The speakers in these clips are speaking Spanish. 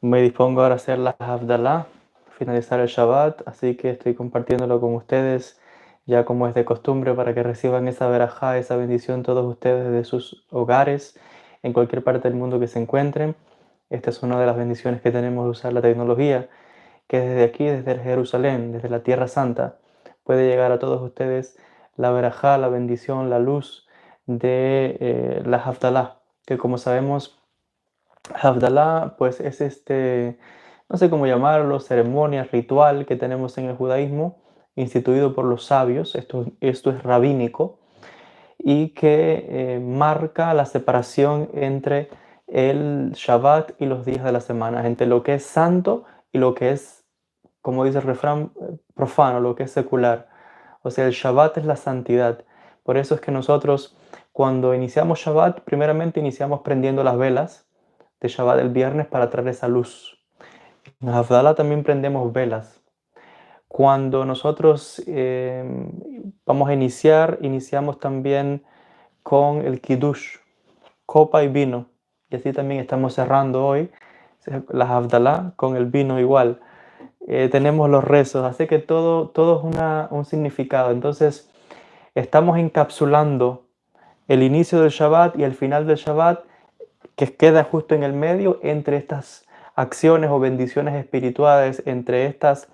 Me dispongo ahora a hacer la Havdalah, finalizar el Shabbat, así que estoy compartiéndolo con ustedes, ya como es de costumbre, para que reciban esa verajá, esa bendición todos ustedes de sus hogares, en cualquier parte del mundo que se encuentren. Esta es una de las bendiciones que tenemos de usar la tecnología, que desde aquí, desde Jerusalén, desde la Tierra Santa, puede llegar a todos ustedes la verajá, la bendición, la luz de la Havdalah, que como sabemos, Havdalah, pues es no sé cómo llamarlo, ceremonia, ritual que tenemos en el judaísmo, instituido por los sabios, esto es rabínico, y que marca la separación entre el Shabbat y los días de la semana, entre lo que es santo y lo que es, como dice el refrán, profano, lo que es secular. O sea, el Shabbat es la santidad. Por eso es que nosotros, cuando iniciamos Shabbat, primeramente iniciamos prendiendo las velas de Shabbat el viernes para traer esa luz. En Havdalah también prendemos velas. Cuando nosotros vamos a iniciamos también con el Kiddush, copa y vino. Y así también estamos cerrando hoy la Havdalah con el vino igual. Tenemos los rezos, así que todo es un significado. Entonces, estamos encapsulando el inicio del Shabbat y el final del Shabbat, que queda justo en el medio entre estas acciones o bendiciones espirituales, entre estos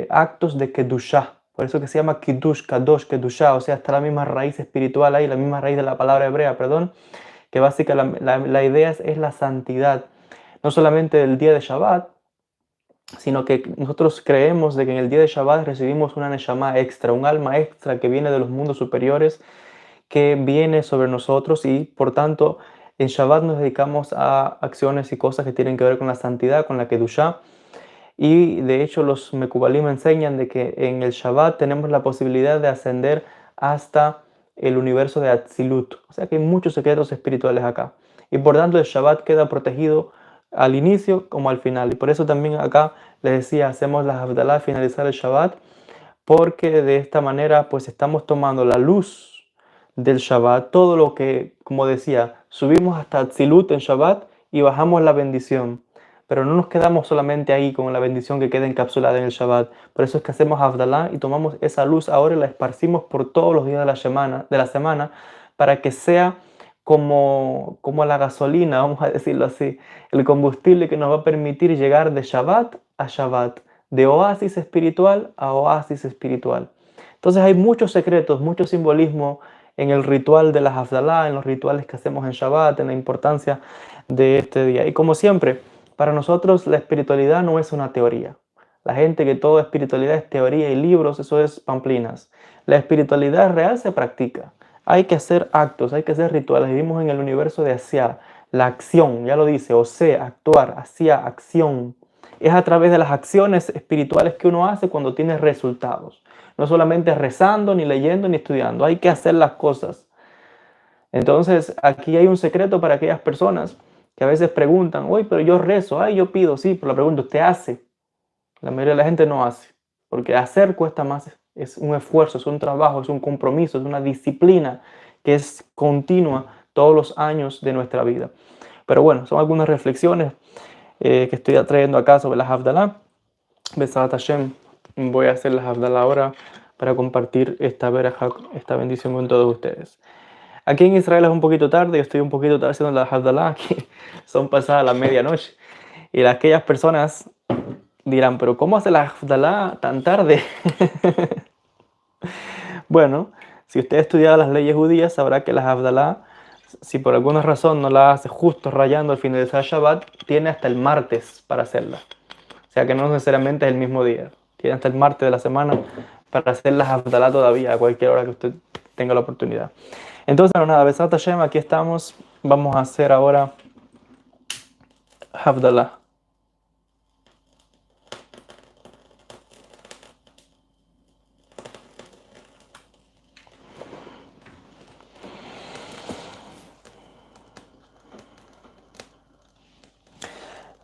actos de Kedushah. Por eso que se llama Kiddush, Kadosh, Kedushah, o sea, está la misma raíz espiritual ahí, la misma raíz de la palabra hebrea, perdón, que básicamente la idea es la santidad, no solamente del día de Shabbat, sino que nosotros creemos de que en el día de Shabbat recibimos una neshama extra, un alma extra que viene de los mundos superiores, que viene sobre nosotros y por tanto en Shabbat nos dedicamos a acciones y cosas que tienen que ver con la santidad, con la Kedushá. Y de hecho los Mekubalim enseñan de que en el Shabbat tenemos la posibilidad de ascender hasta el universo de Atzilut. O sea que hay muchos secretos espirituales acá. Y por tanto el Shabbat queda protegido al inicio como al final. Y por eso también acá les decía, hacemos la Havdalah finalizar el Shabbat, porque de esta manera pues estamos tomando la luz del Shabbat, todo lo que, como decía, subimos hasta Atzilut en Shabbat y bajamos la bendición. Pero no nos quedamos solamente ahí con la bendición que queda encapsulada en el Shabbat. Por eso es que hacemos Havdalah y tomamos esa luz ahora y la esparcimos por todos los días de la semana para que sea como la gasolina, vamos a decirlo así, el combustible que nos va a permitir llegar de Shabbat a Shabbat, de oasis espiritual a oasis espiritual. Entonces hay muchos secretos, mucho simbolismo en el ritual de la Havdalah, en los rituales que hacemos en Shabbat, en la importancia de este día. Y como siempre, para nosotros la espiritualidad no es una teoría. La gente que toda espiritualidad es teoría y libros, eso es pamplinas. La espiritualidad real se practica. Hay que hacer actos, hay que hacer rituales. Vivimos en el universo de Asiá, la acción, ya lo dice, o sea, actuar, Asiá, acción. Es a través de las acciones espirituales que uno hace cuando tiene resultados. No solamente rezando, ni leyendo, ni estudiando. Hay que hacer las cosas. Entonces, aquí hay un secreto para aquellas personas que a veces preguntan, oye, pero yo rezo, ay, yo pido, sí, pero la pregunta, ¿usted hace? La mayoría de la gente no hace, porque hacer cuesta más, es un esfuerzo, es un trabajo, es un compromiso, es una disciplina que es continua todos los años de nuestra vida. Pero bueno, son algunas reflexiones que estoy trayendo acá sobre la Havdalah. Besat Hashem, voy a hacer la Havdalah ahora para compartir esta verajá, esta bendición con todos ustedes. Aquí en Israel es un poquito tarde, yo estoy un poquito tarde haciendo la Havdalah, aquí son pasadas las medianoche. Y aquellas personas dirán, pero ¿cómo hace la Havdalah tan tarde? Bueno, si usted ha estudiado las leyes judías, sabrá que la Havdalah, si por alguna razón no la hace justo rayando al finalizar Shabbat, tiene hasta el martes para hacerla. O sea que no necesariamente es el mismo día. Tiene hasta el martes de la semana para hacer la Havdalah todavía, a cualquier hora que usted tenga la oportunidad. Entonces, no, nada, Besat Hashem, aquí estamos. Vamos a hacer ahora Havdalah.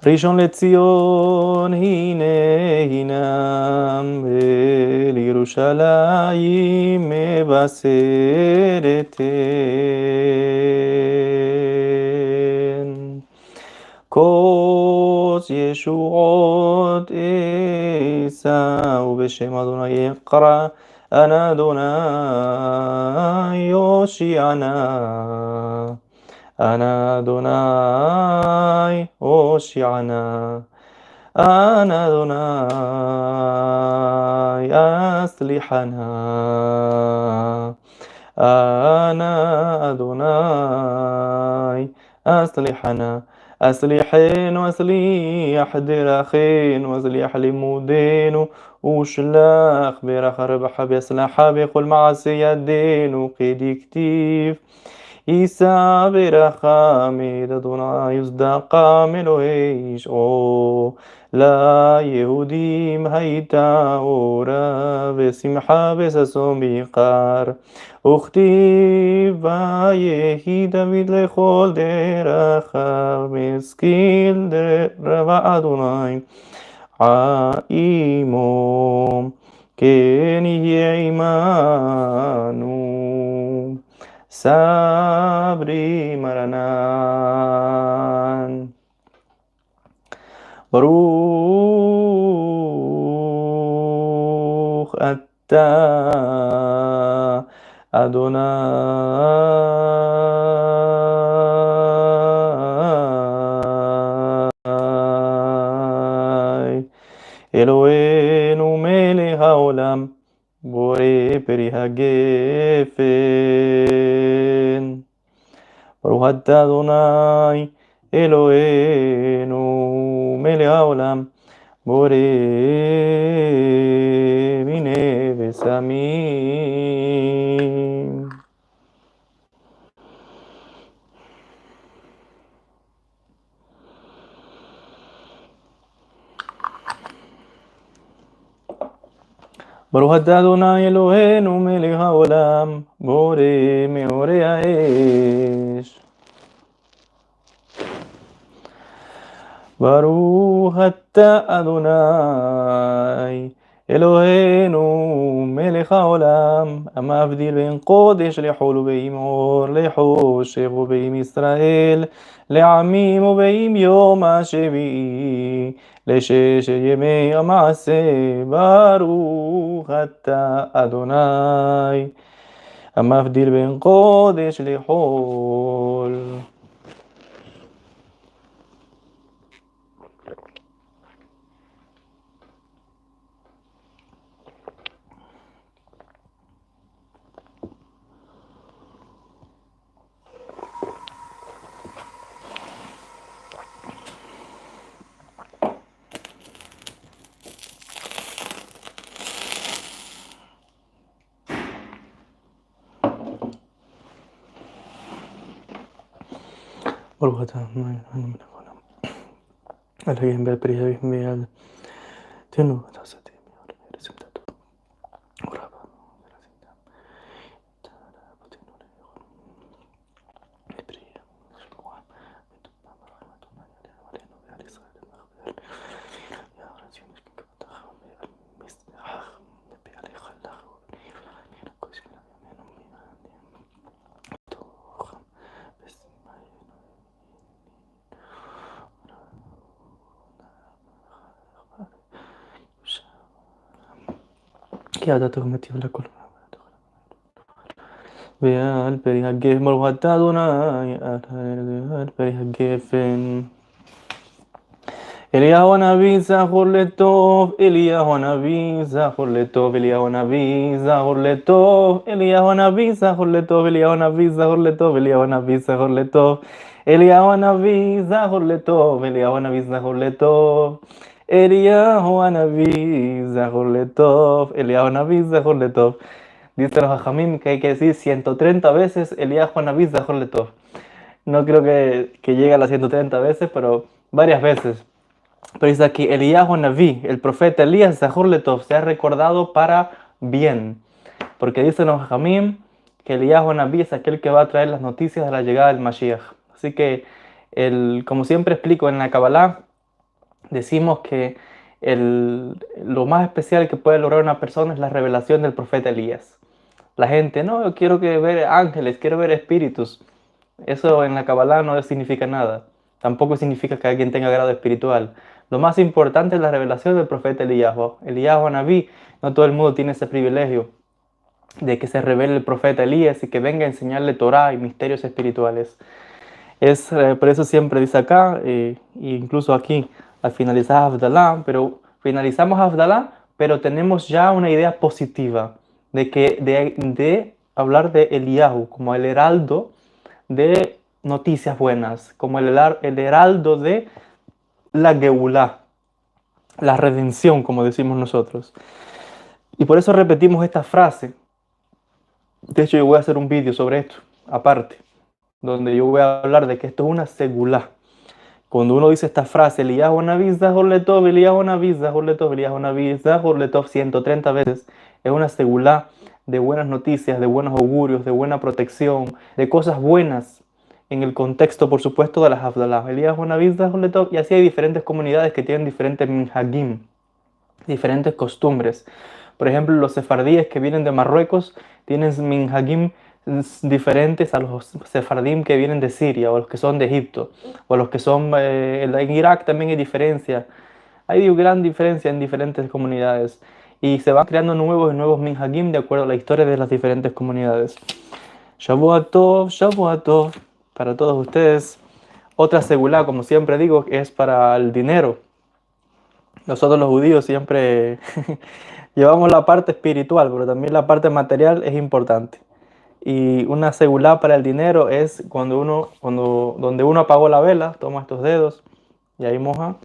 ראשון לציון הנה הנם אל ירושלים מבשרת הן. כל Dios Yeshuot Esa ובשם אדוני יקרא אנא אדוני יושיענה أنا أدوناي أوشعنا أنا أدوناي أصلحنا أنا أدوناي أصلحنا أصلحين وأصلح دراخين وأصلح لمودين وشلاخ برخ ربح بيصلح بكل معصي يدين وقيد كتيف יישא ברכה מעד אדוני יצדקה מאלוהיש או ליהודים הייתה אורה ושמחה וששון בעיקר וכתיב ויהי דוד לכל דרכיו משכיל דרב אדוני עמו כן יהיה עמנו Sabri Maranan Baruch Atah Adonai Eloheinu melech haolam Borei peri hagefen Baruch atah Adonai Eloheinu melech haolam Borei minei vesamim. Baruch atah Adonai Eloheinu melech haolam Borei meorei ha'esh. Baruch atah Adonai Eloheinu melech haolam המבדיל בין קודש לחול ובין אור לחושך ובין ישראל לעמים ובין יום השביעי לששת ימי המעשה ברוך אתה אדוני המבדיל בין קודש לחול. ברוך אתה אדוני אלוהינו מלך העולם אלוהים בפרי אביב תנו ותעשתי מיד לסמדתו ורבה ולסמדם תרבותינו לפרי שבועה וטובה ברחמתו עלינו ועל ישראל ומחבר יא רציון כבודך ועל מזבחך ובעליך לך ובניר הכוס של ימינו תוכם בשמיים כי אתה תורמתי לכל ועל פרי הגפן ברוך אתה אדוני על פרי הגפן אליהו הנביא זכור לטוב אליהו הנביא זכור לטוב אליהו הנביא זכור לטוב אליהו הנביא זכור לטוב אליהו הנביא זכור לטוב אליהו הנביא זכור לטוב אליהו הנביא זכור לטוב אליהו הנביא זכור לטוב Eliyahu Hanaví, Zahor Letov, Eliyahu Hanaví, Zahor Letov. Dice los Jajamim que hay que decir 130 veces Eliyahu Hanaví, Zahor Letov. No creo que llegue a las 130 veces, pero varias veces. Pero dice aquí, Eliyahu Hanaví, el profeta Elías, Zahor Letov, se ha recordado para bien. Porque dicen los Jajamim que Eliyahu Hanaví es aquel que va a traer las noticias de la llegada del Mashiach. Así que, como siempre explico en la Kabbalah, decimos que lo más especial que puede lograr una persona es la revelación del profeta Elías. La gente, no, yo quiero ver ángeles, quiero ver espíritus. Eso en la Kabbalah no significa nada. tampoco significa que alguien tenga grado espiritual. Lo más importante es la revelación del profeta Eliyahu. Eliyahu Anabí, no todo el mundo tiene ese privilegio de que se revele el profeta Elías y que venga a enseñarle Torah y misterios espirituales. Por eso siempre dice acá, e incluso aquí, al finalizar Abdalá, pero finalizamos Abdalá, pero tenemos ya una idea positiva de hablar de Eliyahu como el heraldo de noticias buenas, como el heraldo de la Geulá, la redención, como decimos nosotros. Y por eso repetimos esta frase. De hecho, yo voy a hacer un vídeo sobre esto, aparte, donde yo voy a hablar de que esto es una segulá. Cuando uno dice esta frase, Eliyahu Naví Zahor Letov, Eliyahu Naví Zahor Letov, Eliyahu Naví Zahor Letov 130 veces, es una segulá de buenas noticias, de buenos augurios, de buena protección, de cosas buenas, en el contexto, por supuesto, de las Abdalá. Eliyahu Naví Zahor Letov, y así hay diferentes comunidades que tienen diferentes minhagim, diferentes costumbres. Por ejemplo, los sefardíes que vienen de Marruecos tienen minhagim diferentes a los sefardim que vienen de Siria o los que son de Egipto o los que son en Irak también hay diferencia. Hay gran diferencia en diferentes comunidades y se van creando nuevos y nuevos minhagim de acuerdo a la historia de las diferentes comunidades. Shavua Tov para todos ustedes. Otra segulá, como siempre digo, es para el dinero. Nosotros los judíos siempre llevamos la parte espiritual, pero también la parte material es importante. Y una segulá para el dinero es donde uno apagó la vela, toma estos dedos y ahí moja.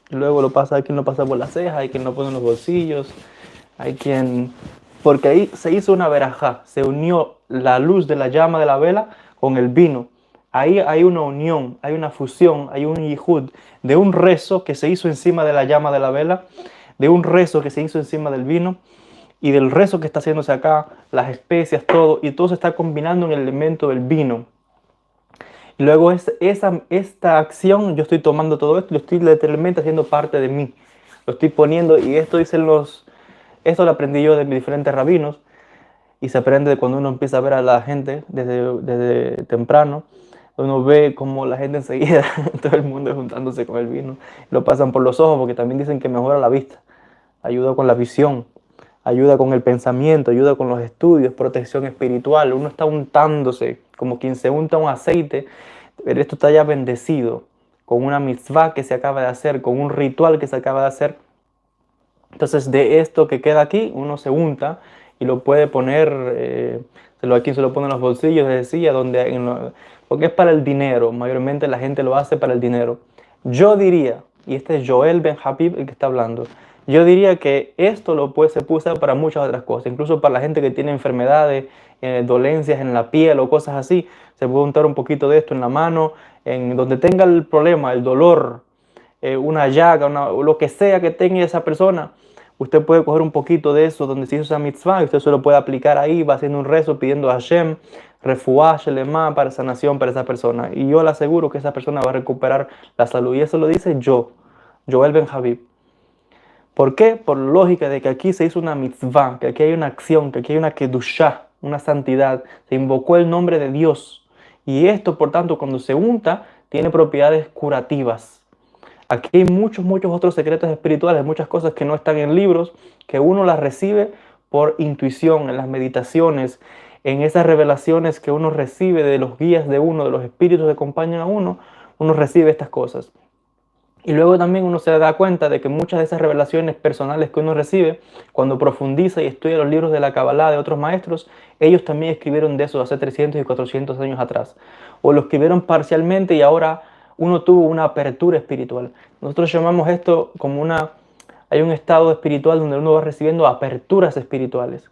Luego hay quien lo pasa por las cejas, hay quien lo pone en los bolsillos, hay quien... Porque ahí se hizo una verajá, se unió la luz de la llama de la vela con el vino. Ahí hay una unión, hay una fusión, hay un yihud de un rezo que se hizo encima de la llama de la vela, de un rezo que se hizo encima del vino y del rezo que está haciéndose acá, las especias, todo, y todo se está combinando en el elemento del vino. Y luego esta acción, yo estoy tomando todo esto y lo estoy literalmente haciendo parte de mí. Lo estoy poniendo, y esto esto lo aprendí yo de mis diferentes rabinos, y se aprende de cuando uno empieza a ver a la gente desde temprano. Uno ve como la gente enseguida, todo el mundo juntándose con el vino, lo pasan por los ojos porque también dicen que mejora la vista, ayuda con la visión, ayuda con el pensamiento, ayuda con los estudios, protección espiritual. Uno está untándose como quien se unta un aceite, pero esto está ya bendecido con una mitzvah que se acaba de hacer, con un ritual que se acaba de hacer. Entonces de esto que queda aquí, uno se unta y lo puede poner, aquí se lo pone en los bolsillos, decía, porque es para el dinero, mayormente la gente lo hace para el dinero. Yo diría, y este es Joel Ben Habib el que está hablando, yo diría que esto se puede usar para muchas otras cosas, incluso para la gente que tiene enfermedades, dolencias en la piel o cosas así, se puede untar un poquito de esto en la mano, en donde tenga el problema, el dolor, una llaga, lo que sea que tenga esa persona. Usted puede coger un poquito de eso donde se hizo esa mitzvah y usted se lo puede aplicar ahí, va haciendo un rezo pidiendo a Hashem, refuá, shelema, para sanación para esa persona. Y yo le aseguro que esa persona va a recuperar la salud. Y eso lo dice Joel Ben Habib. ¿Por qué? Por lógica de que aquí se hizo una mitzvah, que aquí hay una acción, que aquí hay una kedushá, una santidad. Se invocó el nombre de Dios. Y esto, por tanto, cuando se unta, tiene propiedades curativas. Aquí hay muchos otros secretos espirituales, muchas cosas que no están en libros, que uno las recibe por intuición, en las meditaciones, en esas revelaciones que uno recibe de los guías de uno, de los espíritus que acompañan a uno recibe estas cosas. Y luego también uno se da cuenta de que muchas de esas revelaciones personales que uno recibe, cuando profundiza y estudia los libros de la Kabbalah de otros maestros, ellos también escribieron de eso hace 300 y 400 años atrás. O lo escribieron parcialmente y ahora uno tuvo una apertura espiritual. Nosotros llamamos esto como hay un estado espiritual donde uno va recibiendo aperturas espirituales.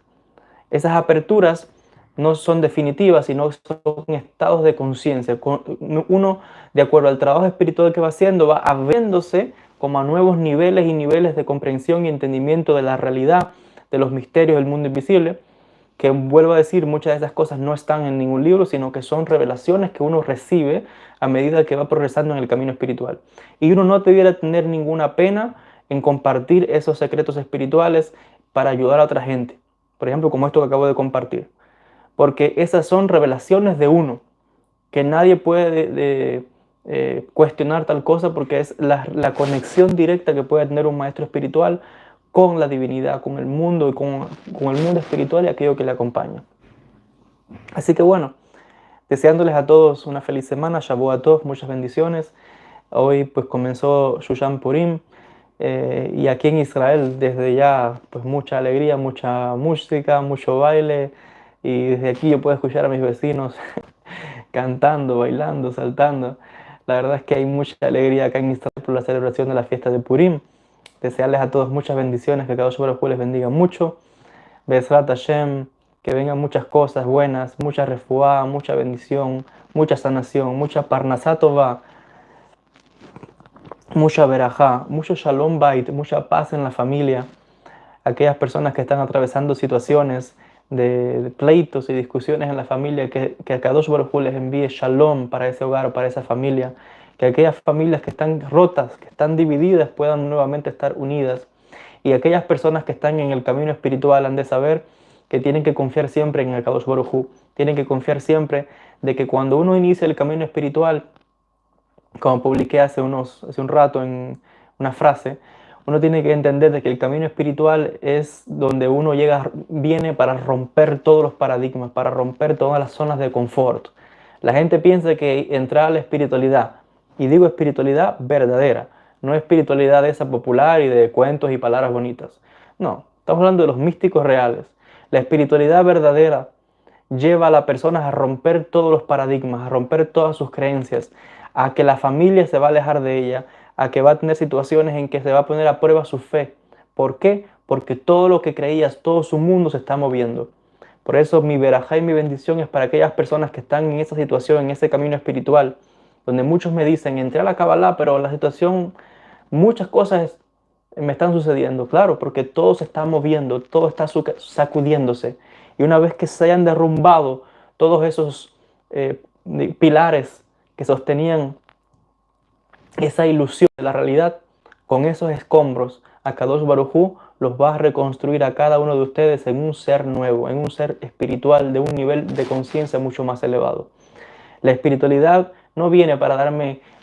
Esas aperturas no son definitivas, sino son estados de conciencia. Uno, de acuerdo al trabajo espiritual que va haciendo, va abriéndose como a nuevos niveles y niveles de comprensión y entendimiento de la realidad, de los misterios del mundo invisible, que vuelvo a decir, muchas de esas cosas no están en ningún libro, sino que son revelaciones que uno recibe a medida que va progresando en el camino espiritual. Y uno no debiera tener ninguna pena en compartir esos secretos espirituales para ayudar a otra gente. Por ejemplo, como esto que acabo de compartir. Porque esas son revelaciones de uno, que nadie puede cuestionar tal cosa, porque es la conexión directa que puede tener un maestro espiritual con la divinidad, con el mundo y con el mundo espiritual y aquello que le acompaña. Así que bueno, deseándoles a todos una feliz semana, Shavuot a todos, muchas bendiciones. Hoy pues comenzó Shushan Purim y aquí en Israel desde ya pues mucha alegría, mucha música, mucho baile y desde aquí yo puedo escuchar a mis vecinos cantando, bailando, saltando. La verdad es que hay mucha alegría acá en Israel por la celebración de la fiesta de Purim. Desearles a todos muchas bendiciones, que cada uno les bendiga mucho. Bezrat Hashem, que vengan muchas cosas buenas, mucha refuá, mucha bendición, mucha sanación, mucha parnasá tová, mucha verajá, mucho shalom bait, mucha paz en la familia. Aquellas personas que están atravesando situaciones de pleitos y discusiones en la familia, que a Kadosh Baruj Hu les envíe shalom para ese hogar, para esa familia, que aquellas familias que están rotas, que están divididas, puedan nuevamente estar unidas. Y aquellas personas que están en el camino espiritual han de saber que tienen que confiar siempre en el Kadosh Baruj Hu, tienen que confiar siempre de que cuando uno inicia el camino espiritual, como publiqué hace un rato en una frase, uno tiene que entender de que el camino espiritual es donde uno viene para romper todos los paradigmas, para romper todas las zonas de confort. La gente piensa que entrar a la espiritualidad, y digo espiritualidad verdadera, no espiritualidad de esa popular y de cuentos y palabras bonitas. No, estamos hablando de los místicos reales. La espiritualidad verdadera lleva a las personas a romper todos los paradigmas, a romper todas sus creencias, a que la familia se va a alejar de ella, a que va a tener situaciones en que se va a poner a prueba su fe. ¿Por qué? Porque todo lo que creías, todo su mundo se está moviendo. Por eso mi verajá y mi bendición es para aquellas personas que están en esa situación, en ese camino espiritual, donde muchos me dicen, entré a la Kabbalah, pero la situación, muchas cosas me están sucediendo, claro, porque todo se está moviendo, todo está sacudiéndose. Y una vez que se hayan derrumbado todos esos pilares que sostenían esa ilusión de la realidad, con esos escombros, Akadosh Baruj Hu los va a reconstruir a cada uno de ustedes en un ser nuevo, en un ser espiritual de un nivel de conciencia mucho más elevado. La espiritualidad no viene para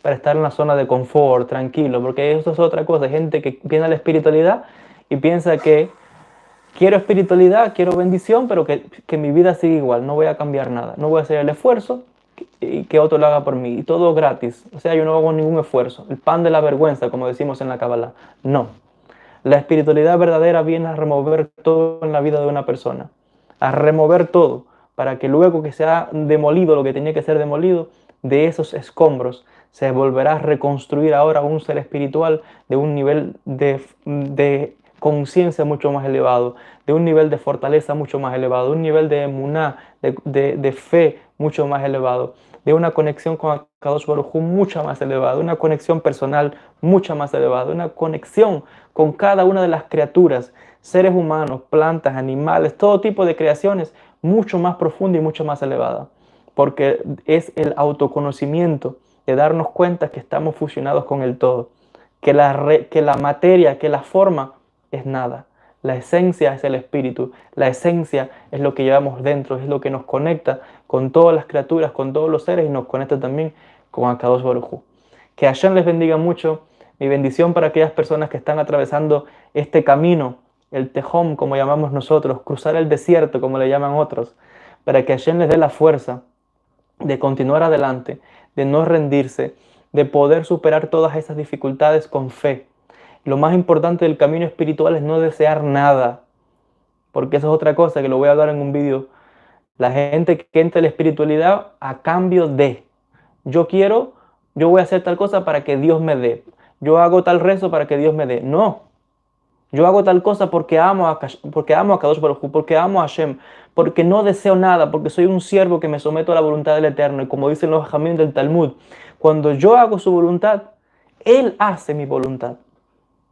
estar en la zona de confort, tranquilo, porque eso es otra cosa. Hay gente que viene a la espiritualidad y piensa que quiero espiritualidad, quiero bendición, pero que mi vida siga igual, no voy a cambiar nada, no voy a hacer el esfuerzo y que otro lo haga por mí, y todo gratis. O sea, yo no hago ningún esfuerzo. El pan de la vergüenza, como decimos en la Kabbalah. No. La espiritualidad verdadera viene a remover todo en la vida de una persona, a remover todo, para que luego que se ha demolido lo que tenía que ser demolido, de esos escombros se volverá a reconstruir ahora un ser espiritual de un nivel de conciencia mucho más elevado, de un nivel de fortaleza mucho más elevado, de un nivel de emuná, de fe mucho más elevado, de una conexión con Kadosh Baruj Hu mucho más elevada, una conexión personal mucho más elevada, una conexión con cada una de las criaturas, seres humanos, plantas, animales, todo tipo de creaciones, mucho más profunda y mucho más elevada, porque es el autoconocimiento de darnos cuenta que estamos fusionados con el todo, que la materia, que la forma es nada. La esencia es el espíritu, la esencia es lo que llevamos dentro, es lo que nos conecta con todas las criaturas, con todos los seres y nos conecta también con Akadosh Baruj Hu. Que Hashem les bendiga mucho. Mi bendición para aquellas personas que están atravesando este camino, el Tejom, como llamamos nosotros, cruzar el desierto, como le llaman otros, para que Hashem les dé la fuerza de continuar adelante, de no rendirse, de poder superar todas esas dificultades con fe. Lo más importante del camino espiritual es no desear nada, porque eso es otra cosa que lo voy a hablar en un vídeo. La gente que entra en la espiritualidad a cambio de, yo quiero, yo voy a hacer tal cosa para que Dios me dé. Yo hago tal rezo para que Dios me dé. No, yo hago tal cosa porque amo a Kadosh Baruj Hu, porque amo a Hashem, porque no deseo nada, porque soy un siervo que me someto a la voluntad del Eterno. Y como dicen los jamín del Talmud, cuando yo hago su voluntad, Él hace mi voluntad.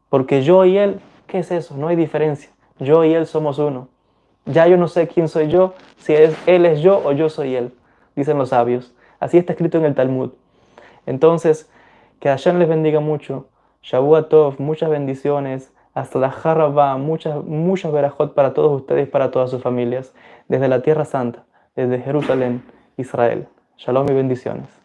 Porque yo y Él, ¿qué es eso? No hay diferencia. Yo y Él somos uno. Ya yo no sé quién soy yo, si Él es yo o yo soy Él, dicen los sabios. Así está escrito en el Talmud. Entonces, que Hashem les bendiga mucho. Shavuot Tov, muchas bendiciones. Hasta la Jarrabá, muchas verajot para todos ustedes y para todas sus familias. Desde la Tierra Santa, desde Jerusalén, Israel. Shalom y bendiciones.